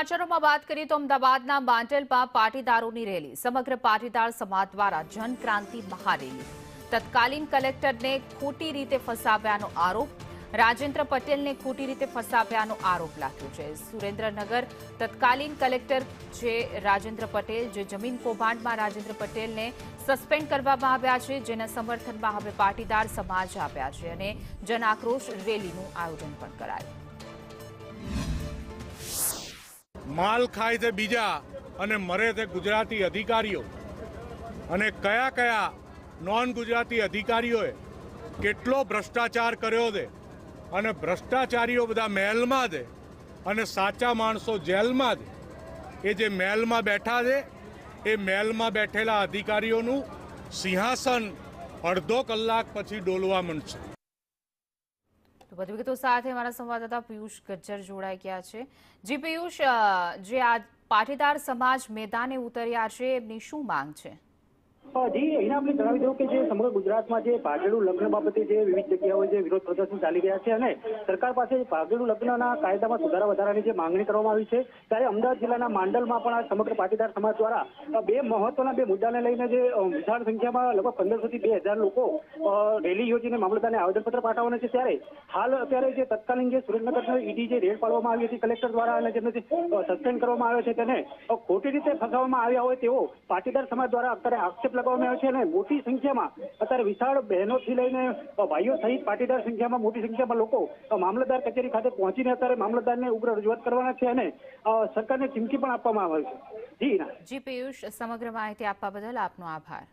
સમાચારોમાં વાત કરીએ તો અમદાવાદના બાંટલમાં પાટીદારોની રેલી સમગ્ર પાટીદાર સમાજ દ્વારા જનક્રાંતિ મહારેલી તત્કાલીન કલેક્ટરને ખોટી રીતે ફસાવ્યાનો આરોપ રાજેન્દ્ર પટેલને ખોટી રીતે ફસાવ્યાનો આરોપ લાગ્યો છે। સુરેન્દ્રનગર તત્કાલીન કલેક્ટર જે રાજેન્દ્ર પટેલ જે જમીન કૌભાંડમાં રાજેન્દ્ર પટેલને સસ્પેન્ડ કરવામાં આવ્યા છે, જેના સમર્થનમાં હવે પાટીદાર સમાજ આવ્યા છે અને જન આક્રોશ રેલીનું આયોજન પણ કરાયું। માલ ખાય છે બીજા અને મરે છે ગુજરાતી અધિકારીઓ અને કયા કયા નોન ગુજરાતી અધિકારીઓએ કેટલો ભ્રષ્ટાચાર કર્યો છે અને ભ્રષ્ટાચારીઓ બધા મહેલમાં છે અને સાચા માણસો જેલમાં છે। એ જે મહેલમાં બેઠા છે એ મહેલમાં બેઠેલા અધિકારીઓનું સિંહાસન અડધો કલાક પછી ડોલવા માંડશે। વધુ વિગતો સાથે અમારા સંવાદદાતા પિયુષ ગજ્જર જોડાઈ ગયા છે। જી પિયુષ, જે આ પાટીદાર સમાજ મેદાને ઉતર્યા છે એમની શું માંગ છે? જી, અહીંયા આપણે જણાવી દઉં કે જે સમગ્ર ગુજરાતમાં જે ભાગેડું લગ્ન બાબતે જે વિવિધ જગ્યાઓએ જે વિરોધ પ્રદર્શન ચાલી રહ્યા છે અને સરકાર પાસે ભાગેડું લગ્નના કાયદામાં સુધારા વધારાની જે માંગણી કરવામાં આવી છે, ત્યારે અમદાવાદ જિલ્લાના માંડલમાં પણ આ સમગ્ર પાટીદાર સમાજ દ્વારા બે મહત્વના મુદ્દાને લઈને જે વિશાળ સંખ્યામાં લગભગ 1500 થી 2000 લોકો રેલી યોજીને મામલતદારને આવેદનપત્ર પાઠવવાના છે। ત્યારે હાલ અત્યારે જે તત્કાલીન જે સુરેન્દ્રનગર ઈડી જે રેડ પાડવામાં આવી હતી કલેક્ટર દ્વારા અને જેમને સસ્પેન્ડ કરવામાં આવ્યો છે તેને ખોટી રીતે ફસાવવામાં આવ્યા હોય તેવો પાટીદાર સમાજ દ્વારા અત્યારે આક્ષેપ લગાવવામાં આવ્યો છે અને મોટી સંખ્યામાં અત્યારે વિશાળ બહેનોથી લઈને ભાઈઓ સહિત પાટીદાર સંખ્યામાં મોટી સંખ્યામાં લોકો મામલતદાર કચેરી ખાતે પહોંચીને અત્યારે મામલતદારને ઉગ્ર રજૂઆત કરવાના છે અને સરકારને ચીમકી પણ આપવામાં આવી છે। જી પિયુષ, સમગ્ર માહિતી આપવા બદલ આપનો આભાર।